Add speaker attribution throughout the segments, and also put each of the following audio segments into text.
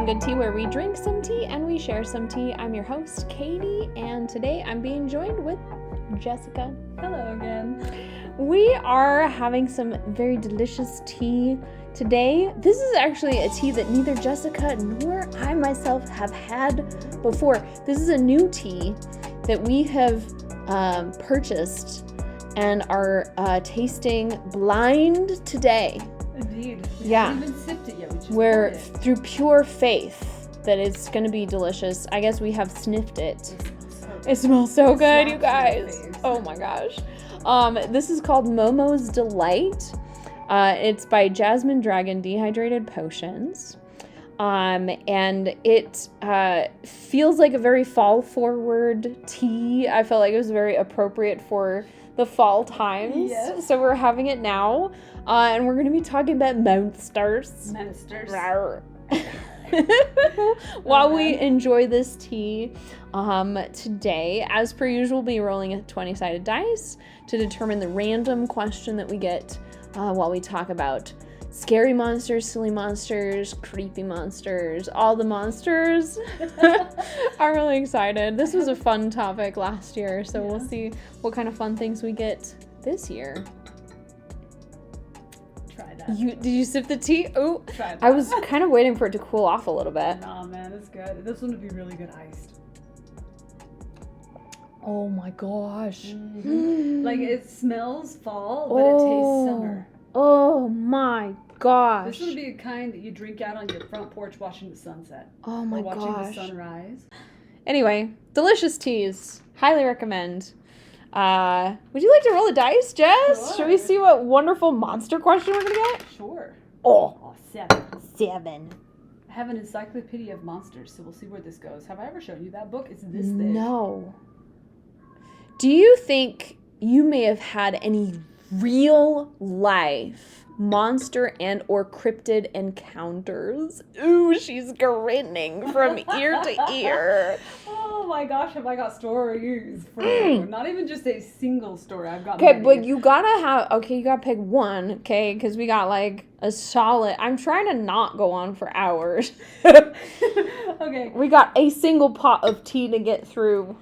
Speaker 1: Good Tea, where we drink some tea and we share some tea. I'm your host, Katie, and today I'm being joined with Jessica.
Speaker 2: Hello again.
Speaker 1: We are having some very delicious tea today. This is actually a tea that neither Jessica nor I myself have had before. This is a new tea that we have purchased and are tasting blind today.
Speaker 2: Indeed. We
Speaker 1: Yeah.
Speaker 2: haven't even sipped it yet. We just
Speaker 1: We're
Speaker 2: poured it.
Speaker 1: through pure faith that it's going to be delicious. I guess we have sniffed it. It smells so good, you guys. Oh my gosh. This is called Momo's Delight. It's by Jasmine Dragon Dehydrated Potions. And it feels like a very fall forward tea. I felt like it was very appropriate for the fall times.
Speaker 2: Yes.
Speaker 1: So we're having it now. And we're going to be talking about monsters. While we enjoy this tea today, as per usual, we'll be rolling a 20-sided dice to determine the random question that we get while we talk about scary monsters, silly monsters, creepy monsters, all the monsters. I'm really excited. This was a fun topic last year, so We'll see what kind of fun things we get this year.
Speaker 2: Try that.
Speaker 1: Did you sip the tea? Oh,
Speaker 2: Try that.
Speaker 1: I was kind of waiting for it to cool off a little bit.
Speaker 2: Nah, man, it's good. This one would be really good iced.
Speaker 1: Oh my gosh.
Speaker 2: Mm-hmm. Like, it smells fall, but it tastes summer.
Speaker 1: Oh my gosh.
Speaker 2: This would be a kind that you drink out on your front porch watching the sunset.
Speaker 1: Oh my
Speaker 2: or watching
Speaker 1: gosh.
Speaker 2: the sunrise.
Speaker 1: Anyway, delicious teas. Highly recommend. Would you like to roll the dice, Jess?
Speaker 2: Sure.
Speaker 1: Should we see what wonderful monster question we're gonna get?
Speaker 2: Sure.
Speaker 1: Oh,
Speaker 2: 7. I have an encyclopedia of monsters, so we'll see where this goes. Have I ever shown you that book? It's this thick.
Speaker 1: No. Do you think you may have had any real life monster and or cryptid encounters? Ooh, she's grinning from ear to ear.
Speaker 2: Oh my gosh, have I got stories for you? Not even just a single story. I've got
Speaker 1: Okay,
Speaker 2: many.
Speaker 1: but you gotta pick one, okay? Because we got like a solid. I'm trying to not go on for hours.
Speaker 2: Okay.
Speaker 1: We got a single pot of tea to get through.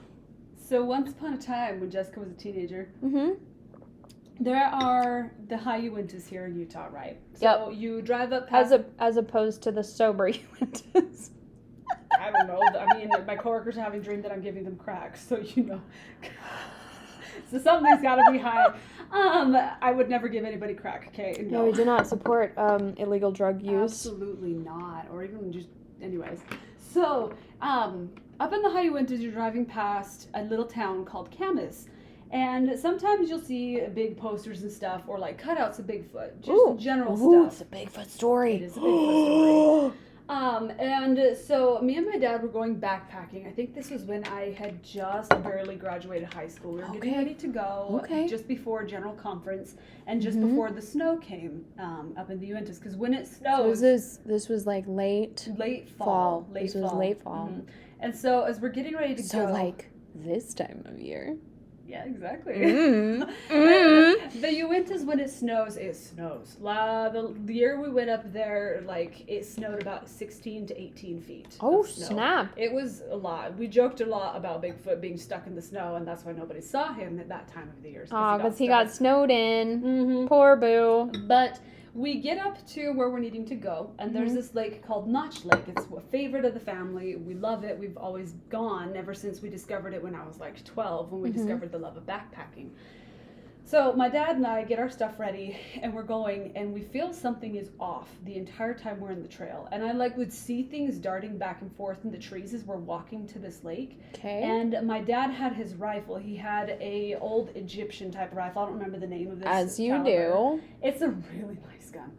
Speaker 2: So once upon a time, when Jessica was a teenager,
Speaker 1: Mm-hmm.
Speaker 2: there are the Hayuintas here in Utah, right? So you drive up past...
Speaker 1: As opposed to the sober Uintas.
Speaker 2: I don't know. I mean, my coworkers are having dreamed that I'm giving them crack, so you know. So something's got to be high. I would never give anybody crack, okay?
Speaker 1: No, we do not support illegal drug use.
Speaker 2: Absolutely not. Or even just... Anyways. So, up in the Hayuintas, you're driving past a little town called Camas. And sometimes you'll see big posters and stuff, or like cutouts of Bigfoot. Just general stuff.
Speaker 1: It's a Bigfoot story.
Speaker 2: It is a Bigfoot story. And so me and my dad were going backpacking. I think this was when I had just barely graduated high school. We were getting ready to go just before general conference and just before the snow came up in the Uintas. Because when it snows...
Speaker 1: So this was like late
Speaker 2: fall.
Speaker 1: This was late fall.
Speaker 2: Mm-hmm. And so as we're getting ready to go...
Speaker 1: So like this time of year.
Speaker 2: Yeah, exactly.
Speaker 1: Mm.
Speaker 2: The Uintas, when it snows, it snows. The year we went up there, like, it snowed about 16 to 18 feet.
Speaker 1: Oh,
Speaker 2: of snow.
Speaker 1: snap.
Speaker 2: It was a lot. We joked a lot about Bigfoot being stuck in the snow, and that's why nobody saw him at that time of the year.
Speaker 1: Oh, because he got snowed in.
Speaker 2: Mm-hmm.
Speaker 1: Poor boo.
Speaker 2: But we get up to where we're needing to go, and there's this lake called Notch Lake. It's a favorite of the family. We love it. We've always gone ever since we discovered it when I was like 12, when we discovered the love of backpacking. So my dad and I get our stuff ready, and we're going, and we feel something is off the entire time we're in the trail. And I would see things darting back and forth in the trees as we're walking to this lake.
Speaker 1: Okay.
Speaker 2: And my dad had his rifle. He had a old Egyptian type rifle. I don't remember the name of this.
Speaker 1: As you
Speaker 2: caliber.
Speaker 1: do.
Speaker 2: It's a really nice gun.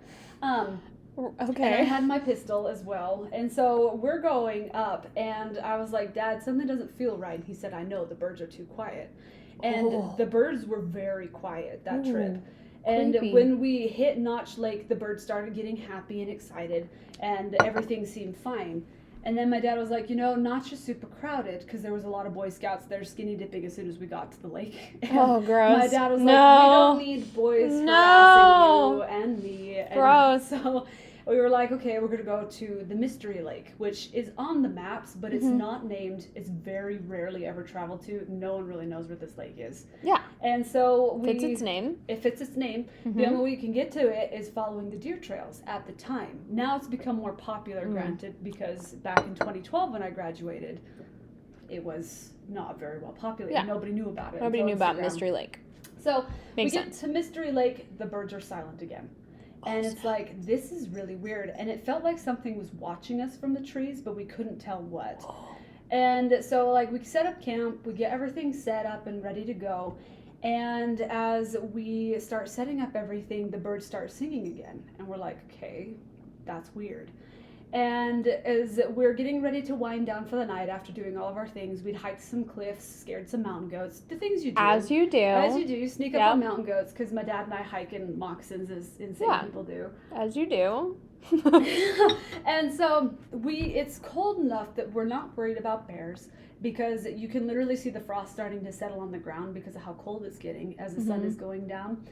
Speaker 1: Okay.
Speaker 2: And I had my pistol as well. And so we're going up, and I was like, Dad, something doesn't feel right. He said, I know, the birds are too quiet. And the birds were very quiet that trip. And
Speaker 1: creepy.
Speaker 2: when we hit Notch Lake, the birds started getting happy and excited, and everything seemed fine. And then my dad was like, Notch is super crowded because there was a lot of Boy Scouts there skinny dipping as soon as we got to the lake. And
Speaker 1: oh, gross.
Speaker 2: my dad was like, we don't need boys harassing you and me. And
Speaker 1: gross.
Speaker 2: So we were like, okay, we're going to go to the Mystery Lake, which is on the maps, but it's not named. It's very rarely ever traveled to. No one really knows where this lake is.
Speaker 1: Yeah.
Speaker 2: And so
Speaker 1: Fits its name.
Speaker 2: It fits its name. The only way you can get to it is following the deer trails at the time. Now it's become more popular, granted, because back in 2012 when I graduated, it was not very well populated.
Speaker 1: Yeah.
Speaker 2: Nobody knew about it.
Speaker 1: Nobody knew about Mystery Lake.
Speaker 2: So
Speaker 1: Makes
Speaker 2: we
Speaker 1: sense.
Speaker 2: get to Mystery Lake, the birds are silent again. And it's like, this is really weird. And it felt like something was watching us from the trees, but we couldn't tell what. And so, like, we set up camp, we get everything set up and ready to go. And as we start setting up everything, the birds start singing again. And we're like, okay, that's weird. And as we're getting ready to wind down for the night after doing all of our things, we'd hiked some cliffs, scared some mountain goats, the things you do.
Speaker 1: As you do.
Speaker 2: As you do. You sneak up on mountain goats, because my dad and I hike in moccasins as insane people do.
Speaker 1: As you do.
Speaker 2: And so it's cold enough that we're not worried about bears, because you can literally see the frost starting to settle on the ground because of how cold it's getting as the sun is going down.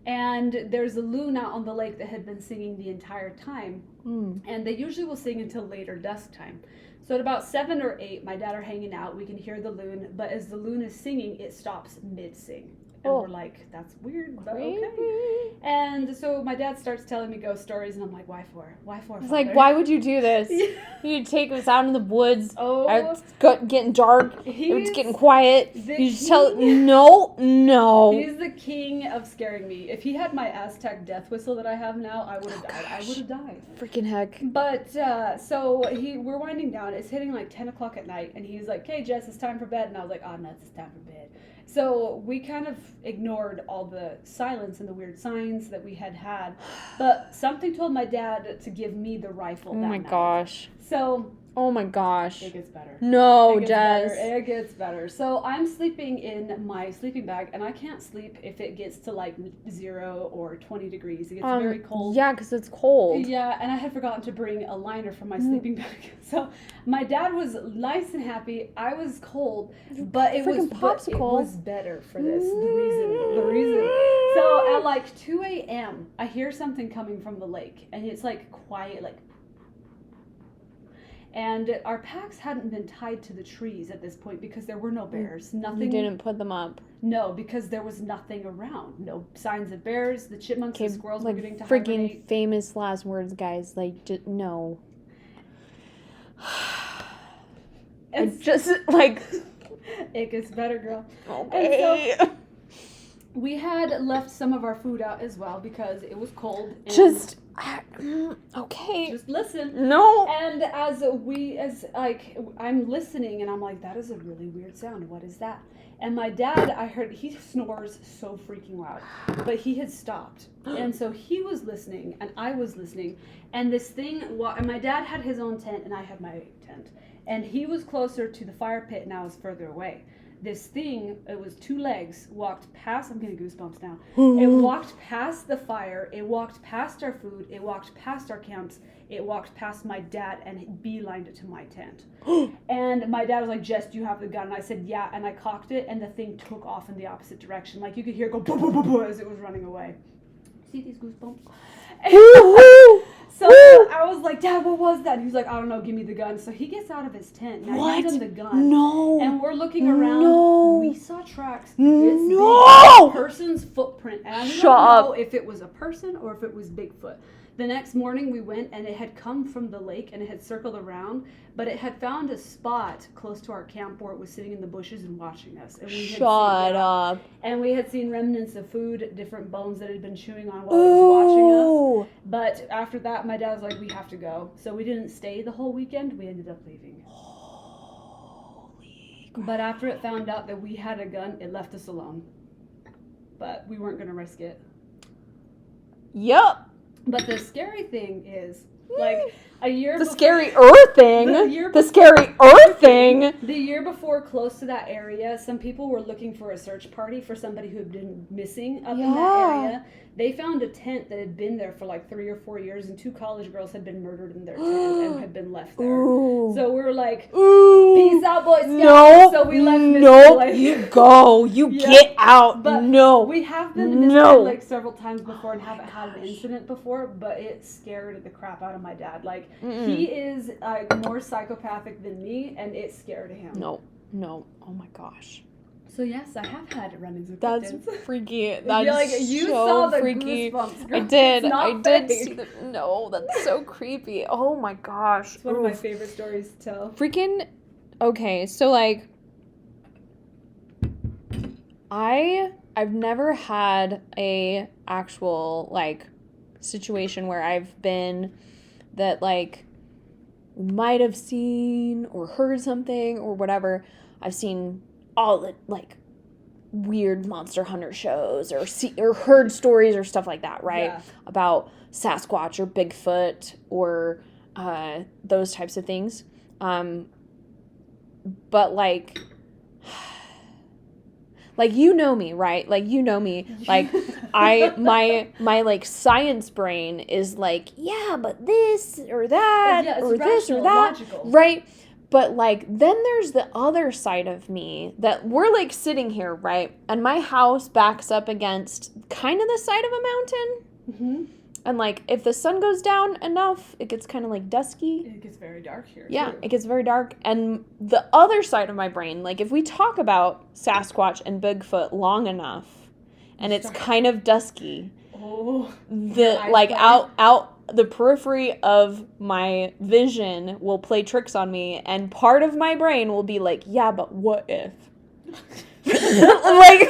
Speaker 2: And there's a loon out on the lake that had been singing the entire time. And they usually will sing until later dusk time. So at about 7 or 8, my dad are hanging out. We can hear the loon, but as the loon is singing, it stops mid-sing. And we're like, that's weird, but okay. And so my dad starts telling me ghost stories, and I'm like, why for? Why for?
Speaker 1: It's like, why would you do this? You'd take us out in the woods. It's getting dark. It's getting quiet. You just tell no.
Speaker 2: He's the king of scaring me. If he had my Aztec death whistle that I have now, I would have died. I would have died.
Speaker 1: Freaking heck.
Speaker 2: But so we're winding down. It's hitting like 10 o'clock at night, and he's like, "Okay, Jess, it's time for bed." And I was like, "Oh, nuts, it's time for bed." So we kind of ignored all the silence and the weird signs that we had. But something told my dad to give me the rifle that night.
Speaker 1: Gosh.
Speaker 2: So...
Speaker 1: Oh my gosh.
Speaker 2: It gets better.
Speaker 1: No, Jess.
Speaker 2: It gets better. So I'm sleeping in my sleeping bag, and I can't sleep if it gets to like 0 or 20 degrees. It gets very cold.
Speaker 1: Yeah, because it's cold.
Speaker 2: Yeah, and I had forgotten to bring a liner from my sleeping bag. So my dad was nice and happy. I was cold, but it was better for this. The reason. So at like 2 a.m., I hear something coming from the lake, and it's like quiet, like. And our packs hadn't been tied to the trees at this point because there were no bears. Nothing.
Speaker 1: You didn't put them up.
Speaker 2: No, because there was nothing around. No signs of bears. The chipmunks and squirrels were getting to
Speaker 1: freaking
Speaker 2: hibernate.
Speaker 1: Famous last words, guys. Like, just, no. It's just like.
Speaker 2: It gets better, girl.
Speaker 1: Okay.
Speaker 2: And so we had left some of our food out as well because it was cold.
Speaker 1: And okay.
Speaker 2: Just listen.
Speaker 1: No.
Speaker 2: And I'm listening, and I'm like, that is a really weird sound. What is that? And my dad, I heard, he snores so freaking loud, but he had stopped. And so he was listening, and I was listening. And this thing, and my dad had his own tent, and I had my tent. And he was closer to the fire pit, and I was further away. This thing, it was 2 legs, walked past, I'm getting goosebumps now. It walked past the fire, it walked past our food, it walked past our camps, it walked past my dad, and it beelined it to my tent. And my dad was like, "Jess, do you have the gun?" And I said, "Yeah," and I cocked it, and the thing took off in the opposite direction. Like, you could hear it go boom, boom, boom, boom, as it was running away. See these goosebumps? So I was like, "Dad, what was that?" And he was like, "I don't know, give me the gun." So he gets out of his tent, and I hand him the gun.
Speaker 1: No.
Speaker 2: And we're looking around.
Speaker 1: No.
Speaker 2: We saw tracks this big, a person's footprint. And I don't know if it was a person or if it was Bigfoot. The next morning we went, and it had come from the lake, and it had circled around, but it had found a spot close to our camp where it was sitting in the bushes and watching us. And we had
Speaker 1: Shut up.
Speaker 2: And we had seen remnants of food, different bones that it had been chewing on while it was watching us. But after that, my dad was like, "We have to go." So we didn't stay the whole weekend. We ended up leaving.
Speaker 1: Holy crap.
Speaker 2: But after it found out that we had a gun, it left us alone. But we weren't going to risk it.
Speaker 1: Yup.
Speaker 2: But the scary thing is, Like a year
Speaker 1: The
Speaker 2: before,
Speaker 1: scary thing.
Speaker 2: The
Speaker 1: scary thing.
Speaker 2: The year before, close to that area, some people were looking for a search party for somebody who had been missing up in that area. They found a tent that had been there for like 3 or 4 years, and 2 college girls had been murdered in their tent and had been left there.
Speaker 1: Ooh.
Speaker 2: So we were like,
Speaker 1: ooh,
Speaker 2: peace out, Boy Scouts.
Speaker 1: No,
Speaker 2: So we left Miss
Speaker 1: no,
Speaker 2: Lake.
Speaker 1: you go. You get out.
Speaker 2: But
Speaker 1: no.
Speaker 2: We have been to Miss Lake several times before and haven't had an incident before, but it scared the crap out of my dad. Like, he is more psychopathic than me, and it scared him.
Speaker 1: No. Oh my gosh.
Speaker 2: So yes, I have had run-ins with
Speaker 1: That's
Speaker 2: kittens.
Speaker 1: freaky. That's
Speaker 2: like, you
Speaker 1: so
Speaker 2: saw the
Speaker 1: freaky.
Speaker 2: goosebumps,
Speaker 1: I
Speaker 2: girl.
Speaker 1: did.
Speaker 2: It's not
Speaker 1: I did
Speaker 2: fake.
Speaker 1: see the. No, that's so creepy. Oh my gosh.
Speaker 2: It's one of my favorite stories to tell.
Speaker 1: Freaking. Okay, so like, I've never had a actual like situation where I've been that like might have seen or heard something or whatever. I've seen all the like weird Monster Hunter shows or heard stories or stuff like that, right?
Speaker 2: Yeah.
Speaker 1: About Sasquatch or Bigfoot or those types of things. But like you know me, right? Like you know me. Like my like science brain is like, yeah, but this or that or this or that.
Speaker 2: Logical.
Speaker 1: Right? But like then there's the other side of me that we're like sitting here, right? And my house backs up against kind of the side of a mountain.
Speaker 2: Mm-hmm.
Speaker 1: And like if the sun goes down enough, it gets kind of like dusky.
Speaker 2: It gets very dark here.
Speaker 1: Yeah,
Speaker 2: too.
Speaker 1: it gets very dark. And the other side of my brain, like if we talk about Sasquatch and Bigfoot long enough and it's kind of dusky, the like out the periphery of my vision will play tricks on me, and part of my brain will be like, yeah, but what if? Like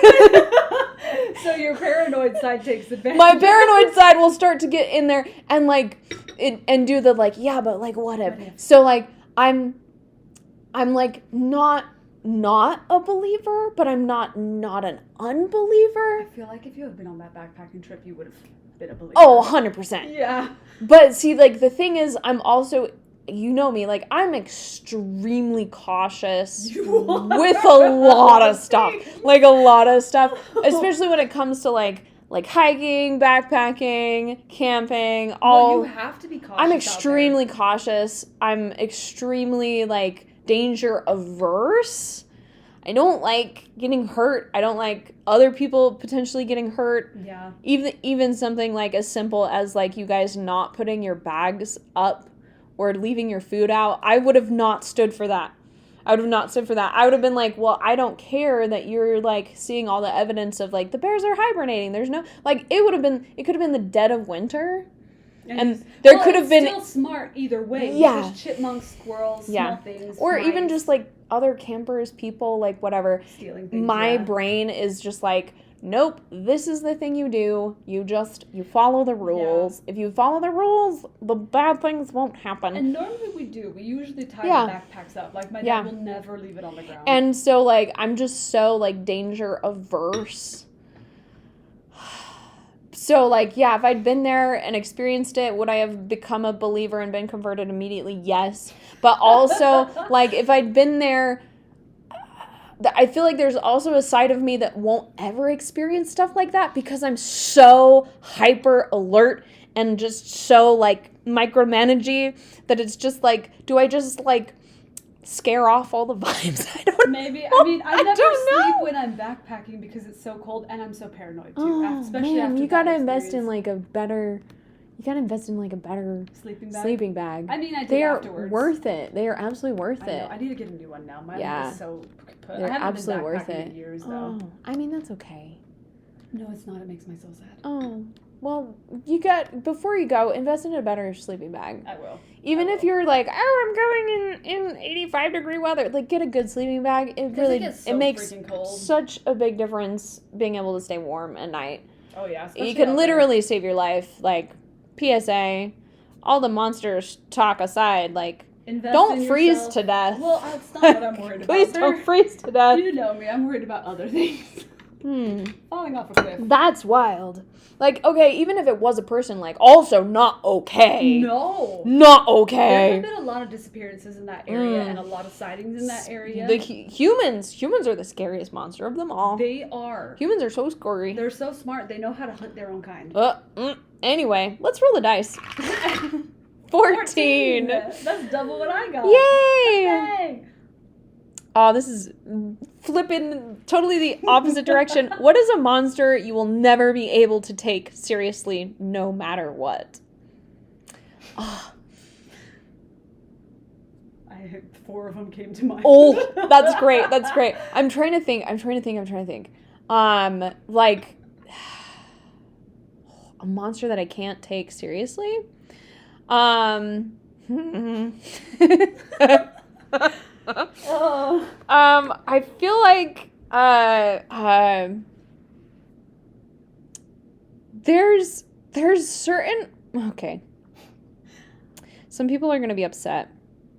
Speaker 2: so your paranoid side takes advantage.
Speaker 1: my paranoid side will start to get in there and like and do the like, yeah, but like what if? So like I'm like not a believer, but I'm not an unbeliever.
Speaker 2: I feel like if you had been on that backpacking trip, you would have been a believer.
Speaker 1: Oh, 100%.
Speaker 2: Yeah.
Speaker 1: But see, like the thing is, I'm also, you know me, like I'm extremely cautious with a lot of stuff. Like a lot of stuff, especially when it comes to like hiking, backpacking, camping, all.
Speaker 2: Well, you have to be cautious.
Speaker 1: I'm extremely cautious. I'm extremely like danger averse. I don't like getting hurt. I don't like other people potentially getting hurt.
Speaker 2: Yeah.
Speaker 1: Even something like as simple as like you guys not putting your bags up or leaving your food out. I would have not stood for that. I would have been like, well, I don't care that you're like seeing all the evidence of like the bears are hibernating. There's no like it could have been the dead of winter. And there could have been
Speaker 2: still smart either way.
Speaker 1: Yeah.
Speaker 2: Because chipmunks, squirrels, small things.
Speaker 1: Or
Speaker 2: mice,
Speaker 1: even just like other campers, people, like whatever.
Speaker 2: Stealing things.
Speaker 1: My brain is just like, nope, this is the thing you do. You follow the rules. Yeah. If you follow the rules, the bad things won't happen.
Speaker 2: And normally we do. We usually tie the backpacks up. Like my dad will never leave it on the ground.
Speaker 1: And so like I'm just so like danger averse. So, like, yeah, if I'd been there and experienced it, would I have become a believer and been converted immediately? Yes. But also, like, if I'd been there, I feel like there's also a side of me that won't ever experience stuff like that because I'm so hyper alert and just so, like, micromanagey that it's just, like, do I just, like, scare off all the vibes? I don't know.
Speaker 2: Maybe. I mean, I never sleep when I'm backpacking because it's so cold and I'm so paranoid too. Especially after
Speaker 1: you gotta invest in like a better sleeping bag.
Speaker 2: I mean, I did
Speaker 1: they are
Speaker 2: afterwards.
Speaker 1: Worth it. They are absolutely worth it.
Speaker 2: I need to get a new one now. Mine is so put.
Speaker 1: They're
Speaker 2: I haven't
Speaker 1: absolutely
Speaker 2: been
Speaker 1: worth
Speaker 2: backpacking
Speaker 1: it.
Speaker 2: in years though.
Speaker 1: Oh, I mean that's okay.
Speaker 2: No, it's not. It makes me so sad.
Speaker 1: Oh. Well, before you go, invest in a better sleeping bag.
Speaker 2: I will.
Speaker 1: Even if you're like, oh, I'm going in 85 degree weather, like get a good sleeping bag. It makes such a big difference being able to stay warm at night.
Speaker 2: Oh yeah,
Speaker 1: you can literally save your life. Like PSA, all the monsters talk aside, like don't freeze to death.
Speaker 2: Well, that's not what I'm worried about.
Speaker 1: Please don't freeze to death.
Speaker 2: You know me, I'm worried about other things. Falling off a cliff.
Speaker 1: That's wild. Like, okay, even if it was a person, like, also not okay.
Speaker 2: No.
Speaker 1: Not
Speaker 2: There
Speaker 1: okay.
Speaker 2: have been a lot of disappearances in that area and a lot of sightings in that area.
Speaker 1: The humans are the scariest monster of them all.
Speaker 2: They are.
Speaker 1: Humans are so scary.
Speaker 2: They're so smart. They know how to hunt their own kind.
Speaker 1: Anyway, let's roll the dice. 14.
Speaker 2: That's double what I got.
Speaker 1: Yay! Oh, this is flipping totally the opposite direction. What is a monster you will never be able to take seriously no matter what? Oh.
Speaker 2: 4 of them came to mind.
Speaker 1: Oh, that's great. I'm trying to think. Like a monster that I can't take seriously. I feel like there's certain, okay. Some people are going to be upset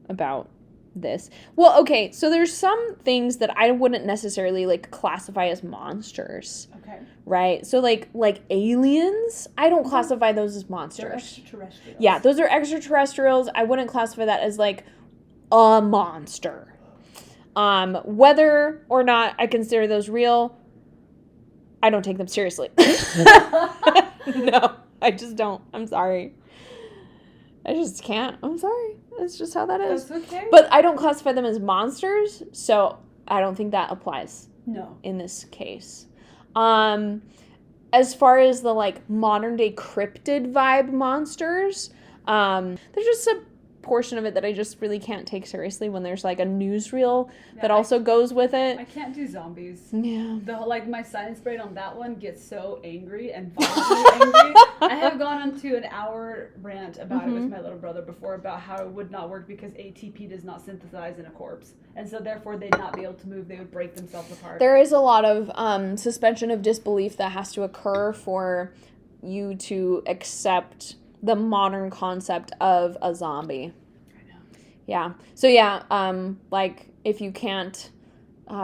Speaker 1: about this. Well, okay, so there's some things that I wouldn't necessarily like classify as monsters.
Speaker 2: Okay.
Speaker 1: Right? So like aliens, I don't classify those as monsters.
Speaker 2: They're extraterrestrials.
Speaker 1: Yeah, those are extraterrestrials. I wouldn't classify that as like a monster. Whether or not I consider those real, I don't take them seriously. No, I just don't. I'm sorry. I just can't. I'm sorry. It's just how that is.
Speaker 2: That's okay.
Speaker 1: But I don't classify them as monsters, so I don't think that applies.
Speaker 2: No.
Speaker 1: In this case. As far as the like modern day cryptid vibe monsters, there's just a portion of it that I just really can't take seriously when there's like a newsreel that also goes with it.
Speaker 2: I can't do zombies.
Speaker 1: Yeah.
Speaker 2: My sinus brain on that one gets so angry and violently angry. I have gone on to an hour rant about it with my little brother before about how it would not work because ATP does not synthesize in a corpse. And so therefore they'd not be able to move. They would break themselves apart.
Speaker 1: There is a lot of suspension of disbelief that has to occur for you to accept the modern concept of a zombie.
Speaker 2: I know.
Speaker 1: Yeah. So yeah, like if you can't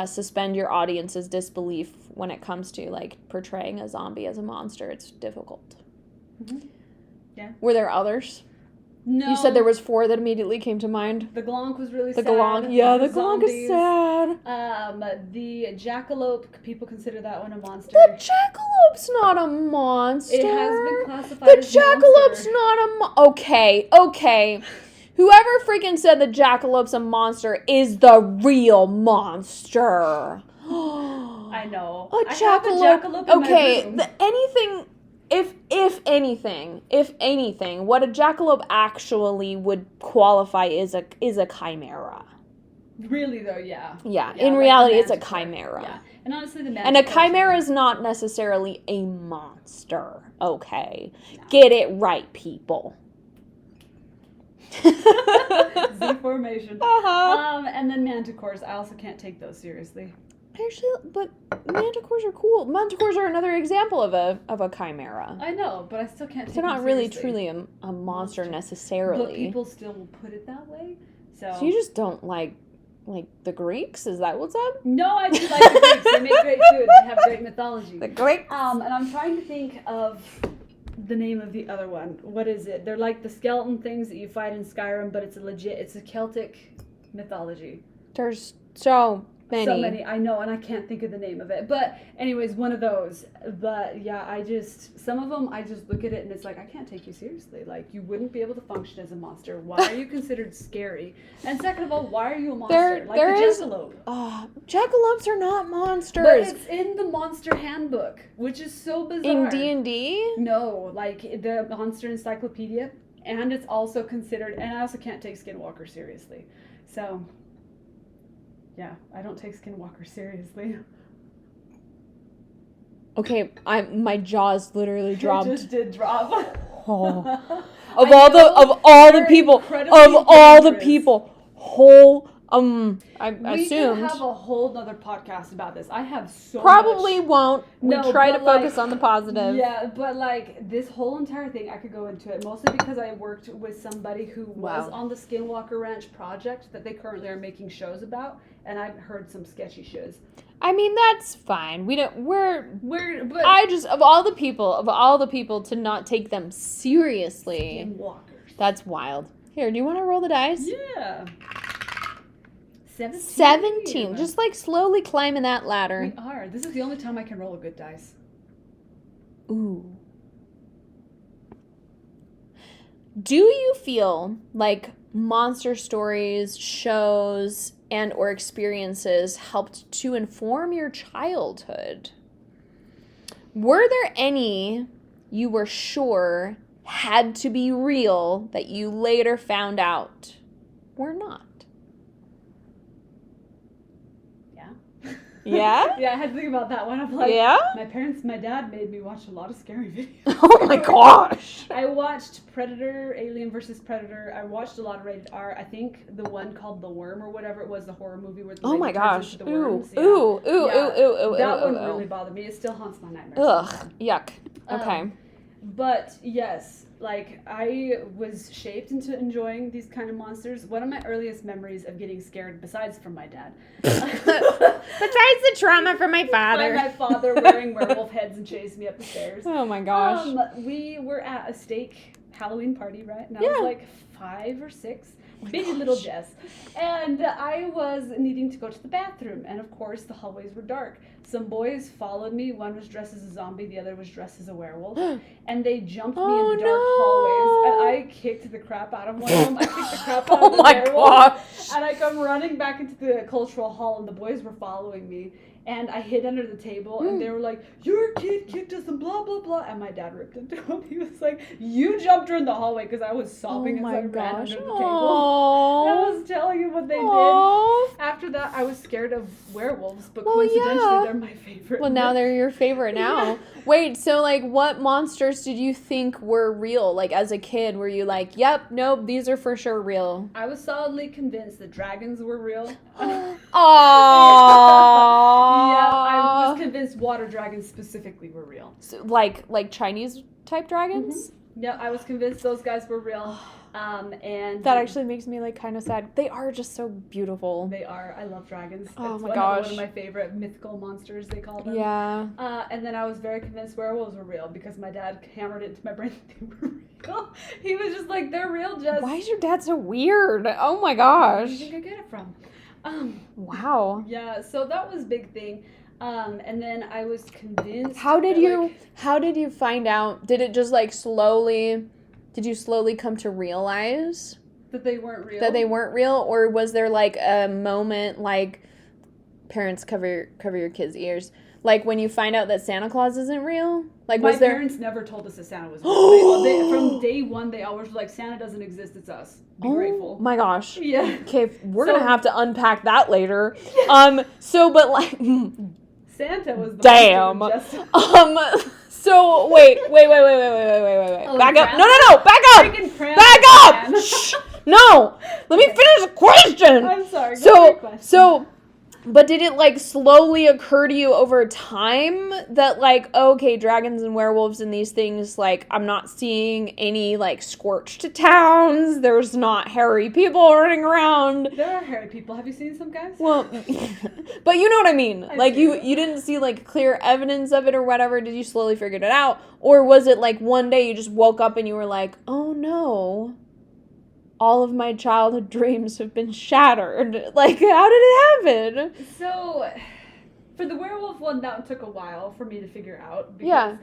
Speaker 1: suspend your audience's disbelief when it comes to like portraying a zombie as a monster, it's difficult.
Speaker 2: Mm-hmm. Yeah.
Speaker 1: Were there others?
Speaker 2: No.
Speaker 1: You said there was 4 that immediately came to mind.
Speaker 2: The glonk was really
Speaker 1: The
Speaker 2: sad.
Speaker 1: glonk, yeah, the glonk is sad.
Speaker 2: The jackalope, people consider that one a monster.
Speaker 1: The jackalope's not a monster.
Speaker 2: It has been classified
Speaker 1: the
Speaker 2: as
Speaker 1: jackalope's
Speaker 2: monster.
Speaker 1: not a Okay. Whoever freaking said the jackalope's a monster is the real monster.
Speaker 2: I know.
Speaker 1: A
Speaker 2: I have a jackalope in my room.
Speaker 1: Anything, if anything, what a jackalope actually would qualify is a chimera.
Speaker 2: Really though, yeah.
Speaker 1: Yeah, in reality, it's a
Speaker 2: manticore.
Speaker 1: chimera.
Speaker 2: Yeah. And honestly, the
Speaker 1: And a chimera is not necessarily a monster. Okay, get it right, people.
Speaker 2: Z formation. And then manticores. I also can't take those seriously.
Speaker 1: Actually, but manticores are cool. Manticores are another example of a chimera.
Speaker 2: I know, but I still can't take
Speaker 1: They're
Speaker 2: them
Speaker 1: not really
Speaker 2: seriously.
Speaker 1: truly a monster necessarily.
Speaker 2: But people still will put it that way. So
Speaker 1: you just don't like the Greeks? Is that what's up?
Speaker 2: No, I do like the Greeks. They make great food. They have great mythology.
Speaker 1: The Greeks.
Speaker 2: And I'm trying to think of the name of the other one. What is it? They're like the skeleton things that you fight in Skyrim, but it's a Celtic mythology.
Speaker 1: There's so many.
Speaker 2: So many, I know, and I can't think of the name of it. But anyways, one of those. But yeah, some of them, I just look at it and it's like, I can't take you seriously. Like, you wouldn't be able to function as a monster. Why are you considered scary? And second of all, why are you a monster? Like the jackalope.
Speaker 1: Jackalopes are not monsters.
Speaker 2: But it's in the Monster Handbook, which is so bizarre.
Speaker 1: In D&D?
Speaker 2: No, like the Monster Encyclopedia. And it's also considered, and I also can't take Skinwalker seriously. So, yeah, I don't take Skinwalker seriously.
Speaker 1: Okay, my jaws literally dropped.
Speaker 2: It just did drop.
Speaker 1: Of all the people, I
Speaker 2: We
Speaker 1: assumed.
Speaker 2: could have a whole nother podcast about this. I have so
Speaker 1: Probably
Speaker 2: much.
Speaker 1: won't. We
Speaker 2: No,
Speaker 1: try to
Speaker 2: but,
Speaker 1: focus on the positive.
Speaker 2: Yeah, but like this whole entire thing, I could go into it mostly because I worked with somebody who was on the Skinwalker Ranch project that they currently are making shows about, and I've heard some sketchy shows.
Speaker 1: I mean, that's fine.
Speaker 2: But
Speaker 1: I just, of all the people to not take them seriously,
Speaker 2: Skinwalkers.
Speaker 1: that's wild. Here, do you want to roll the dice?
Speaker 2: Yeah.
Speaker 1: 17. Just like slowly climbing that ladder.
Speaker 2: We are. This is the only time I can roll a good dice.
Speaker 1: Ooh. Do you feel like monster stories, shows, and or experiences helped to inform your childhood? Were there any you were sure had to be real that you later found out were not? Yeah?
Speaker 2: Yeah, I had to think about that one. I'm like, my dad made me watch a lot of scary videos.
Speaker 1: Oh my gosh.
Speaker 2: I watched Predator, Alien vs. Predator. I watched a lot of rated R. I think the one called The Worm or whatever it was, the horror movie where the lady turns into the worms.
Speaker 1: Ooh.
Speaker 2: That one really bothered me. It still haunts my nightmares.
Speaker 1: Ugh, yuck. Okay.
Speaker 2: But yes, like I was shaped into enjoying these kind of monsters. One of my earliest memories of getting scared, besides from my dad,
Speaker 1: besides the trauma from my father,
Speaker 2: my father wearing werewolf heads and chasing me up the stairs.
Speaker 1: Oh my gosh.
Speaker 2: We were at a steak Halloween party, right? And I was like 5 or 6. Baby little Jess. And I was needing to go to the bathroom. And of course, the hallways were dark. Some boys followed me. One was dressed as a zombie. The other was dressed as a werewolf. And they jumped me in the dark hallways. And I kicked the crap out of one of them. I kicked the crap out of the werewolf.
Speaker 1: Gosh.
Speaker 2: And I come running back into the cultural hall. And the boys were following me. And I hid under the table, and they were like, your kid kicked us and blah, blah, blah. And my dad ripped into him. He was like, you jumped her in the hallway because I was sobbing as I ran under the table. And I was telling you what they did. After that, I was scared of werewolves, but coincidentally, they're my favorite.
Speaker 1: Well, now they're your favorite now. Yeah. Wait, so like what monsters did you think were real? Like as a kid, were you like, yep, nope, these are for sure real?
Speaker 2: I was solidly convinced that dragons were real.
Speaker 1: Aww.
Speaker 2: Yeah, I was convinced water dragons specifically were real.
Speaker 1: So, like Chinese type dragons?
Speaker 2: Mm-hmm. Yeah, I was convinced those guys were real. And
Speaker 1: that actually makes me like kind of sad. They are just so beautiful.
Speaker 2: They are. I love dragons.
Speaker 1: Oh my gosh.
Speaker 2: One of my favorite mythical monsters, they call them.
Speaker 1: Yeah.
Speaker 2: And then I was very convinced werewolves were real because my dad hammered it into my brain that they were real. He was just like, they're real, Jess.
Speaker 1: Why is your dad so weird? Oh my gosh.
Speaker 2: Where do you think I get it from?
Speaker 1: Wow.
Speaker 2: Yeah, so that was a big thing. And then I was convinced.
Speaker 1: How did you find out? Did it just like did you slowly come to realize
Speaker 2: that they weren't real?
Speaker 1: Or was there like a moment like parents cover your kids' ears? Like when you find out that Santa Claus isn't real? Like
Speaker 2: my parents never told us that Santa was real. From day one, they always were like, Santa doesn't exist, it's us. Be grateful.
Speaker 1: My gosh.
Speaker 2: Yeah.
Speaker 1: Okay, we're gonna have to unpack that later. But like
Speaker 2: Santa was the
Speaker 1: damn. So wait.
Speaker 2: Oh,
Speaker 1: back up. No, back up. Back up. Shh. No. Let me finish the question.
Speaker 2: I'm sorry.
Speaker 1: But did it like slowly occur to you over time that like, okay, dragons and werewolves and these things, like I'm not seeing any like scorched towns. There's not hairy people running around.
Speaker 2: There are hairy people. Have you seen some guys?
Speaker 1: Well, but you know what I mean. You didn't see like clear evidence of it or whatever. Did you slowly figure it out? Or was it like one day you just woke up and you were like, oh no, all of my childhood dreams have been shattered. Like, how did it happen?
Speaker 2: So, for the werewolf one, that took a while for me to figure out. Because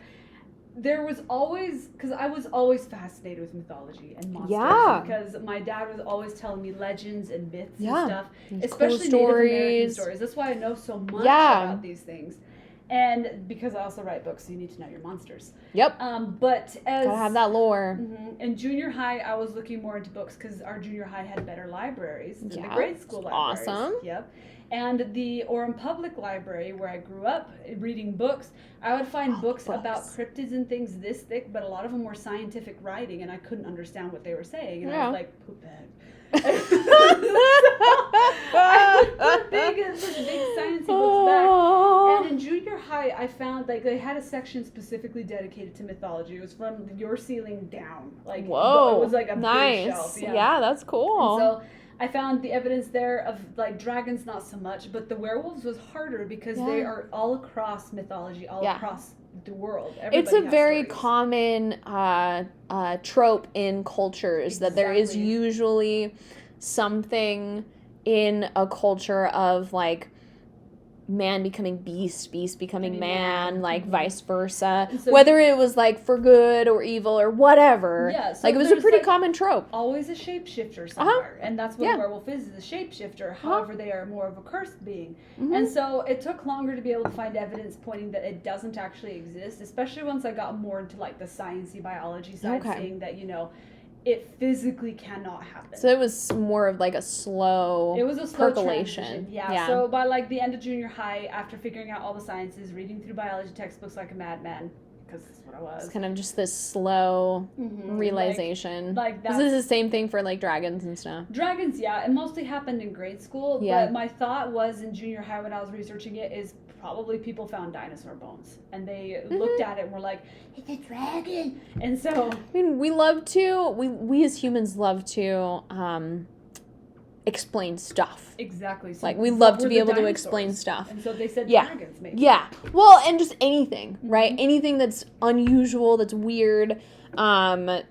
Speaker 2: there was always, because I was always fascinated with mythology and monsters. Yeah. Because my dad was always telling me legends and myths and stuff. Especially Native American stories. That's why I know so much about these things. And because I also write books, so you need to know your monsters.
Speaker 1: Yep.
Speaker 2: But as
Speaker 1: gotta have that lore.
Speaker 2: Mm-hmm. In junior high, I was looking more into books because our junior high had better libraries than the grade school libraries.
Speaker 1: Awesome.
Speaker 2: Yep. And the Orem Public Library, where I grew up reading books, I would find books about cryptids and things this thick, but a lot of them were scientific writing, and I couldn't understand what they were saying. And I was like, poop bag. I put big sciencey books back. And in junior high, I found like they had a section specifically dedicated to mythology. It was from your ceiling down. Like, whoa, it was like a big shelf.
Speaker 1: Yeah, that's cool.
Speaker 2: And so I found the evidence there of like dragons, not so much, but the werewolves was harder because they are all across mythology, all across the world.
Speaker 1: It's a very common trope in cultures that there is usually something in a culture of like man becoming beast, beast becoming man, like vice versa. So whether it was like for good or evil or whatever. Yeah, so like it was a pretty common trope.
Speaker 2: Always a shapeshifter somewhere. And that's what a werewolf is a shapeshifter. However, they are more of a cursed being. And so it took longer to be able to find evidence pointing that it doesn't actually exist, especially once I got more into like the sciencey biology side, saying that, you know, it physically cannot happen.
Speaker 1: So it was more of like a slow percolation.
Speaker 2: Transition. Yeah. So by like the end of junior high, after figuring out all the sciences, reading through biology textbooks like a madman, because that's what I was.
Speaker 1: It's kind of just this slow realization. Like that. This is the same thing for like dragons and stuff.
Speaker 2: Dragons, yeah. It mostly happened in grade school. Yeah. But my thought was in junior high when I was researching it is probably people found dinosaur bones. And they looked at it and were like, it's a dragon. And so...
Speaker 1: I mean, we as humans love to explain stuff.
Speaker 2: Exactly.
Speaker 1: So like, we love to be able to explain stuff.
Speaker 2: And so they said dragons, maybe.
Speaker 1: Yeah. Well, and just anything, right? Anything that's unusual, that's weird, that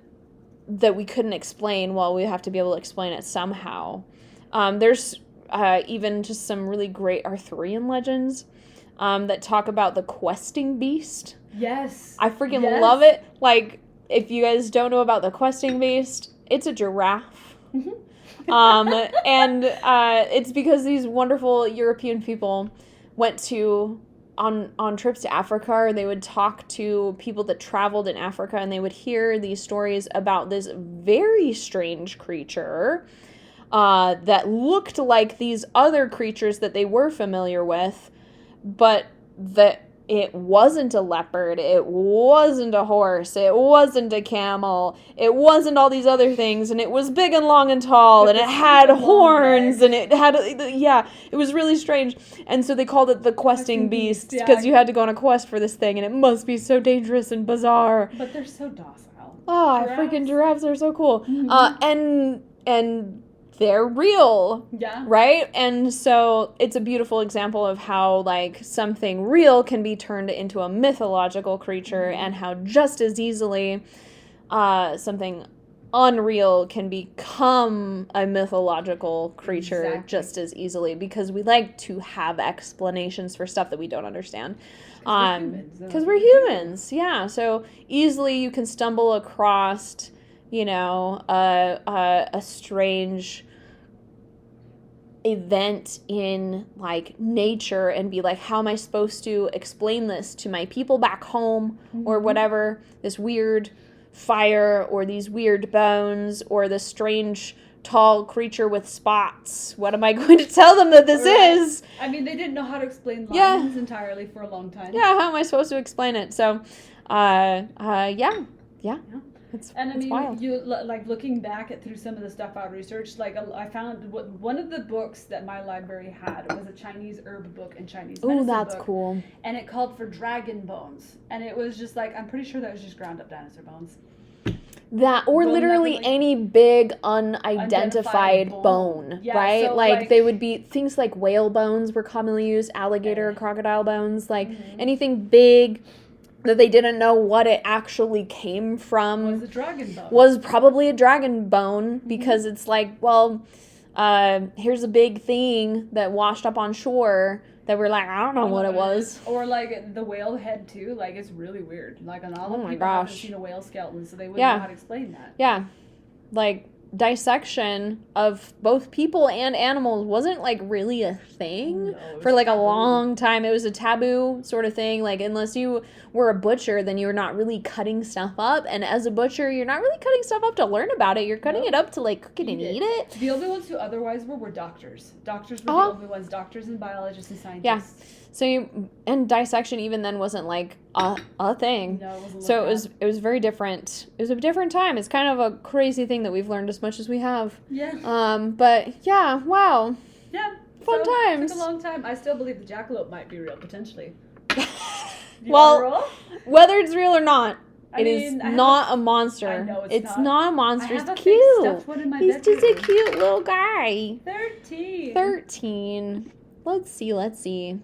Speaker 1: we couldn't explain, well, we have to be able to explain it somehow. There's even just some really great Arthurian legends that talk about the questing beast.
Speaker 2: Yes.
Speaker 1: I freaking love it. Like, if you guys don't know about the questing beast, it's a giraffe. And it's because these wonderful European people went on trips to Africa, and they would talk to people that traveled in Africa, and they would hear these stories about this very strange creature that looked like these other creatures that they were familiar with, but that it wasn't a leopard, it wasn't a horse, it wasn't a camel, it wasn't all these other things, and it was big and long and tall, and it had horns, and it had, it was really strange. And so they called it the questing beast, because you had to go on a quest for this thing, and it must be so dangerous and bizarre.
Speaker 2: But they're so docile.
Speaker 1: Oh, freaking giraffes are so cool. And they're real. Yeah. Right? And so it's a beautiful example of how, like, something real can be turned into a mythological creature, and how just as easily something unreal can become a mythological creature just as easily, because we like to have explanations for stuff that we don't understand. Because we're humans. Yeah. So easily you can stumble across, you know, a strange event in like nature and be like, how am I supposed to explain this to my people back home, or whatever, this weird fire or these weird bones or this strange tall creature with spots? What am I going to tell them that this is?
Speaker 2: I mean, they didn't know how to explain lions entirely for a long time.
Speaker 1: Yeah, how am I supposed to explain it? So It's wild.
Speaker 2: You like looking back through some of the stuff I researched. Like I found one of the books that my library had was a Chinese herb book and Chinese medicine
Speaker 1: that's
Speaker 2: book,
Speaker 1: cool.
Speaker 2: And it called for dragon bones, and it was just like, I'm pretty sure that was just ground up dinosaur bones.
Speaker 1: That or literally any big unidentified bone, right? So like they would be things like whale bones were commonly used, alligator, crocodile bones, like anything big that they didn't know what it actually came from.
Speaker 2: Was a dragon bone.
Speaker 1: Was probably a dragon bone, because it's like, well, here's a big thing that washed up on shore that we're like, I don't know what it was.
Speaker 2: Or like the whale head too, like it's really weird. Like on all the people haven't seen a whale skeleton, so they wouldn't know how to explain that.
Speaker 1: Yeah. Like dissection of both people and animals wasn't like really a thing for like a long time. It was a taboo sort of thing. Like, unless you were a butcher, then you're not really cutting stuff up. And as a butcher, you're not really cutting stuff up to learn about it. You're cutting it up to like cook it and eat it.
Speaker 2: The only ones who otherwise were doctors. Doctors were the only ones. Doctors and biologists and scientists. Yeah.
Speaker 1: So and dissection even then wasn't like a thing.
Speaker 2: No, it wasn't.
Speaker 1: So it was very different. It was a different time. It's kind of a crazy thing that we've learned as much as we have.
Speaker 2: Yeah.
Speaker 1: But yeah, wow.
Speaker 2: Yeah.
Speaker 1: Fun times.
Speaker 2: It took a long time. I still believe the jackalope might be real potentially.
Speaker 1: Well, whether it's real or not, It is not a monster.
Speaker 2: I know
Speaker 1: it's not a monster.
Speaker 2: I have
Speaker 1: it's
Speaker 2: a
Speaker 1: cute.
Speaker 2: fake stuffed one in my
Speaker 1: He's
Speaker 2: bedroom.
Speaker 1: just a cute little guy.
Speaker 2: 13.
Speaker 1: 13. Let's see.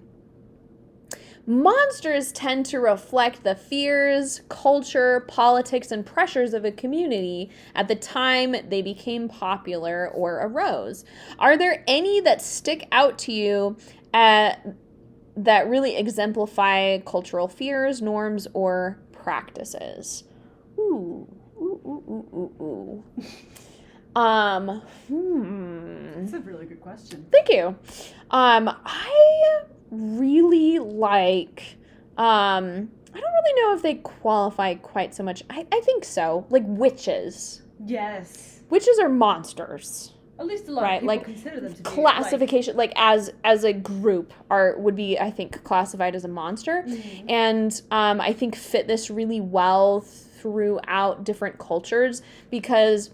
Speaker 1: Monsters tend to reflect the fears, culture, politics, and pressures of a community at the time they became popular or arose. Are there any that stick out to you that really exemplify cultural fears, norms, or practices? Ooh.
Speaker 2: That's a really good question.
Speaker 1: Thank you. I really like, I don't really know if they qualify quite so much. I think so. Like witches.
Speaker 2: Yes.
Speaker 1: Witches are monsters.
Speaker 2: At least a lot of people consider them to be.
Speaker 1: Classification, as a group, would be, I think, classified as a monster.
Speaker 2: Mm-hmm.
Speaker 1: And I think fit this really well throughout different cultures, because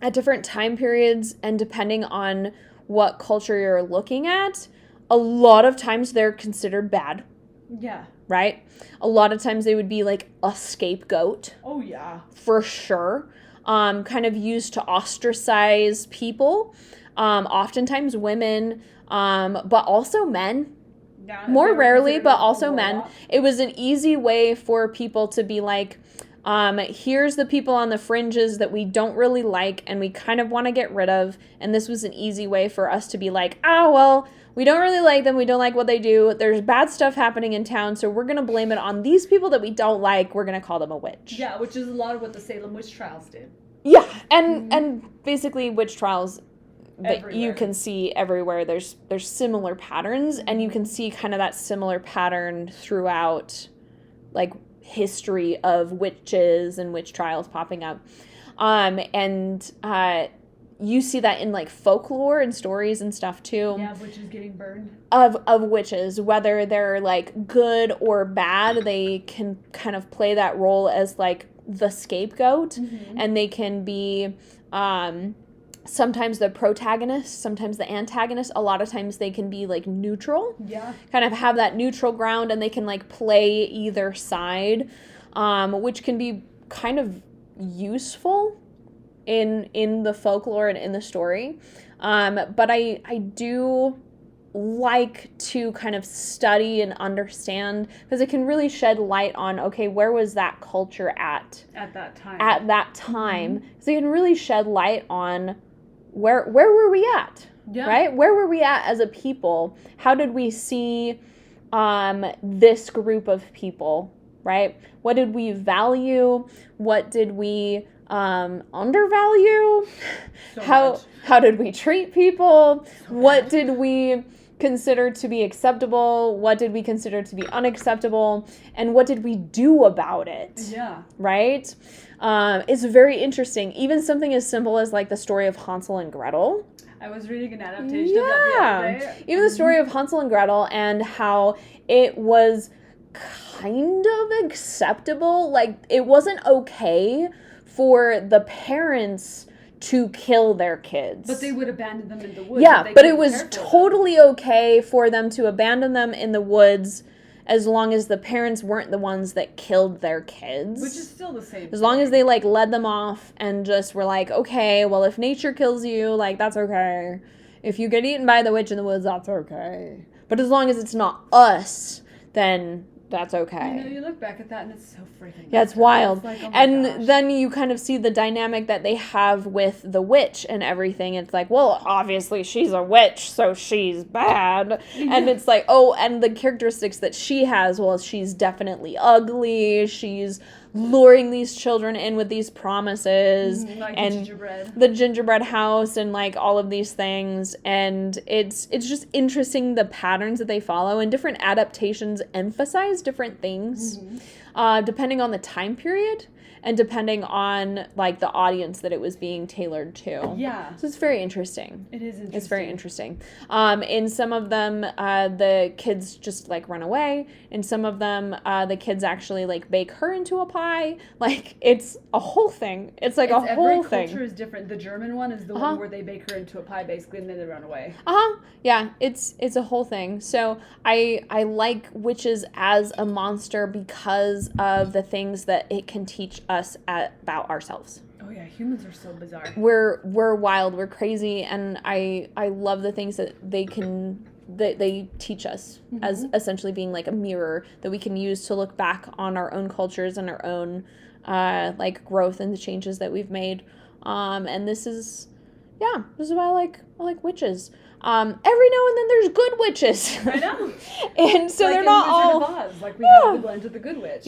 Speaker 1: at different time periods and depending on what culture you're looking at, a lot of times they're considered bad.
Speaker 2: Yeah.
Speaker 1: Right? A lot of times they would be like a scapegoat.
Speaker 2: Oh, yeah.
Speaker 1: For sure. Kind of used to ostracize people. Oftentimes women, but also men.
Speaker 2: Yeah,
Speaker 1: more rarely, but also men. It was an easy way for people to be like, here's the people on the fringes that we don't really like and we kind of want to get rid of. And this was an easy way for us to be like, oh, well, we don't really like them. We don't like what they do. There's bad stuff happening in town, so we're going to blame it on these people that we don't like. We're going to call them a witch.
Speaker 2: Yeah, which is a lot of what the Salem witch trials did.
Speaker 1: Yeah, and basically witch trials that
Speaker 2: Everywhere.
Speaker 1: you can see everywhere. There's similar patterns, and you can see kind of that similar pattern throughout, like, history of witches and witch trials popping up. You see that in like folklore and stories and stuff too.
Speaker 2: Yeah, witches getting burned.
Speaker 1: Of witches, whether they're like good or bad, they can kind of play that role as like the scapegoat,
Speaker 2: mm-hmm.
Speaker 1: and they can be sometimes the protagonist, sometimes the antagonist. A lot of times they can be like neutral.
Speaker 2: Yeah. Kind
Speaker 1: of have that neutral ground, and they can like play either side, which can be kind of useful in the folklore and in the story. But I do like to kind of study and understand, because it can really shed light on, okay, where was that culture at
Speaker 2: that time?
Speaker 1: Mm-hmm. So you can really shed light on where were we at? Yeah. Right? Where were we at as a people? How did we see this group of people, right? What did we value? What did we undervalue? How did we treat people? What did we consider to be acceptable? What did we consider to be unacceptable? And what did we do about it?
Speaker 2: Yeah.
Speaker 1: Right? It's very interesting. Even something as simple as like the story of Hansel and Gretel.
Speaker 2: I was reading an adaptation of that the other day.
Speaker 1: Even the story of Hansel and Gretel, and how it was kind of acceptable. Like, it wasn't okay for the parents to kill their kids.
Speaker 2: But they would abandon them in the woods.
Speaker 1: Yeah, but it was totally okay for them to abandon them in the woods as long as the parents weren't the ones that killed their kids.
Speaker 2: Which is still the same.
Speaker 1: As long as they, like, led them off and just were like, okay, well, if nature kills you, like, that's okay. If you get eaten by the witch in the woods, that's okay. But as long as it's not us, then that's okay.
Speaker 2: You know, you look back at that and it's so freaking...
Speaker 1: Yeah, it's wild.
Speaker 2: It's like, oh my
Speaker 1: and
Speaker 2: gosh.
Speaker 1: Then you kind of see the dynamic that they have with the witch and everything. It's like, well, obviously she's a witch, so she's bad. And it's like, oh, and the characteristics that she has, well, she's definitely ugly. She's luring these children in with these promises.
Speaker 2: Like
Speaker 1: and
Speaker 2: the
Speaker 1: gingerbread house and like all of these things. And it's just interesting the patterns that they follow, and different adaptations emphasize different things depending on the time period and depending on like the audience that it was being tailored to.
Speaker 2: Yeah.
Speaker 1: So it's very interesting.
Speaker 2: It is interesting.
Speaker 1: It's very interesting. In some of them, the kids just like run away. In some of them, the kids actually like bake her into a pie. Like it's a whole thing. It's like a whole thing.
Speaker 2: Every culture is different. The German one is the one where they bake her into a pie basically and then they run away.
Speaker 1: Yeah, it's a whole thing. So I like witches as a monster because of the things that it can teach us about ourselves.
Speaker 2: Oh yeah, humans are so bizarre.
Speaker 1: We're wild, we're crazy, and I love the things that they teach us as essentially being like a mirror that we can use to look back on our own cultures and our own like growth and the changes that we've made. And this is why I like witches. Every now and then there's good witches.
Speaker 2: I know.
Speaker 1: And so
Speaker 2: like
Speaker 1: they're not all
Speaker 2: Wizard of Oz, like we have the Glenda the Good Witch.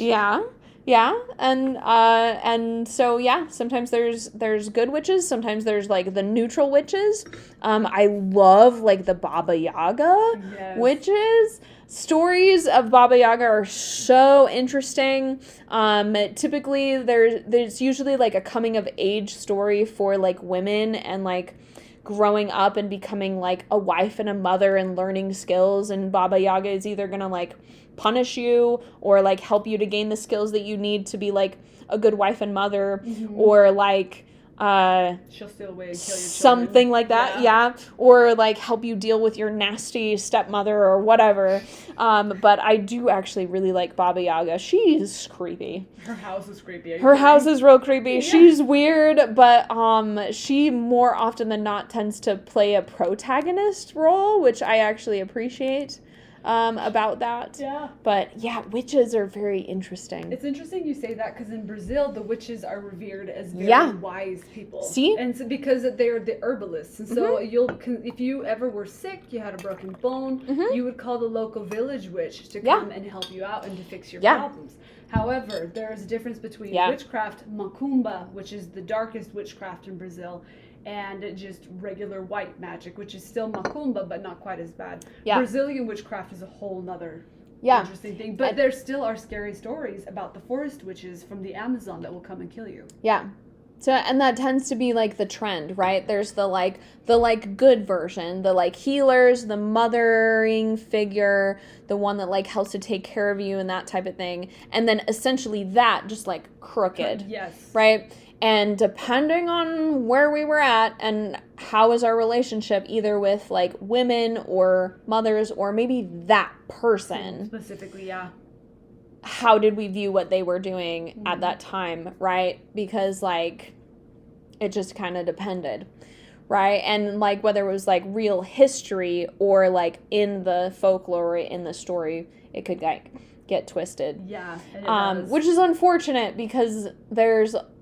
Speaker 1: Yeah, and so sometimes there's good witches, sometimes there's like the neutral witches. I love like the Baba Yaga witches. Stories of Baba Yaga are so interesting. Typically there's usually like a coming of age story for like women and like growing up and becoming like a wife and a mother and learning skills, and Baba Yaga is either gonna like punish you or like help you to gain the skills that you need to be like a good wife and mother, or like
Speaker 2: she'll steal away and kill your
Speaker 1: something
Speaker 2: children.
Speaker 1: like that, or like help you deal with your nasty stepmother or whatever. But I do actually really like Baba Yaga. She's creepy.
Speaker 2: Her house is creepy.
Speaker 1: Her house is real creepy. She's weird, but she more often than not tends to play a protagonist role, which I actually appreciate about that.
Speaker 2: Yeah.
Speaker 1: But witches are very interesting.
Speaker 2: It's interesting you say that because in Brazil, the witches are revered as very wise people.
Speaker 1: See?
Speaker 2: And so because they're the herbalists. And so if you ever were sick, you had a broken bone, you would call the local village witch to come and help you out and to fix your problems. However, there is a difference between witchcraft, macumba, which is the darkest witchcraft in Brazil, and just regular white magic, which is still macumba, but not quite as bad. Brazilian witchcraft is a whole nother interesting thing. But there still are scary stories about the forest witches from the Amazon that will come and kill you.
Speaker 1: Yeah. So, and that tends to be like the trend, right? There's the good version, the like healers, the mothering figure, the one that like helps to take care of you and that type of thing. And then essentially that just like crooked.
Speaker 2: Yes.
Speaker 1: Right? And depending on where we were at and how is our relationship either with like women or mothers or maybe that person.
Speaker 2: Specifically,
Speaker 1: how did we view what they were doing at that time, right? Because like it just kind of depended, right? And like whether it was like real history or like in the folklore, in the story, it could like get twisted.
Speaker 2: Yeah.
Speaker 1: Which is unfortunate because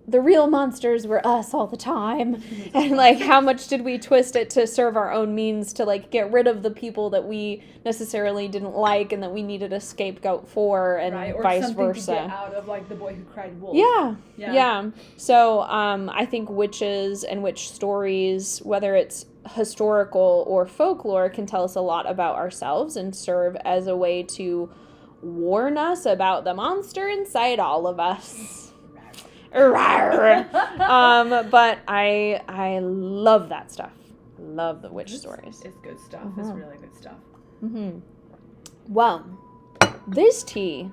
Speaker 1: the real monsters were us all the time. And like how much did we twist it to serve our own means to like get rid of the people that we necessarily didn't like and that we needed a scapegoat for, and vice versa.
Speaker 2: To get out of like the boy who cried wolf.
Speaker 1: Yeah. So I think witches and witch stories, whether it's historical or folklore, can tell us a lot about ourselves and serve as a way to warn us about the monster inside all of us. But I love that stuff. Love the witch stories.
Speaker 2: It's good stuff. It's really good stuff.
Speaker 1: Well, this tea.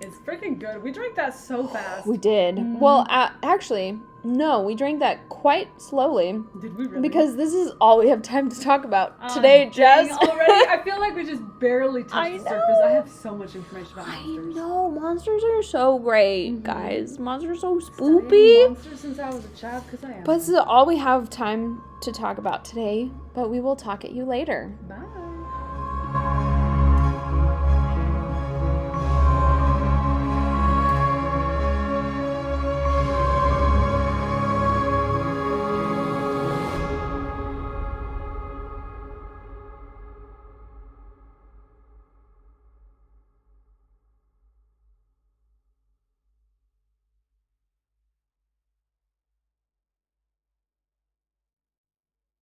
Speaker 2: It's freaking good. We drank that so fast.
Speaker 1: We did. Well, actually, no, we drank that quite slowly.
Speaker 2: Did we really?
Speaker 1: Because this is all we have time to talk about today, Jess.
Speaker 2: Already? I feel like we just barely touched the surface. I have so much information about monsters.
Speaker 1: I know. Monsters are so great, guys. Monsters are so spoopy.
Speaker 2: Monsters since I was a child, because I am.
Speaker 1: But this is all we have time to talk about today. But we will talk at you later.
Speaker 2: Bye.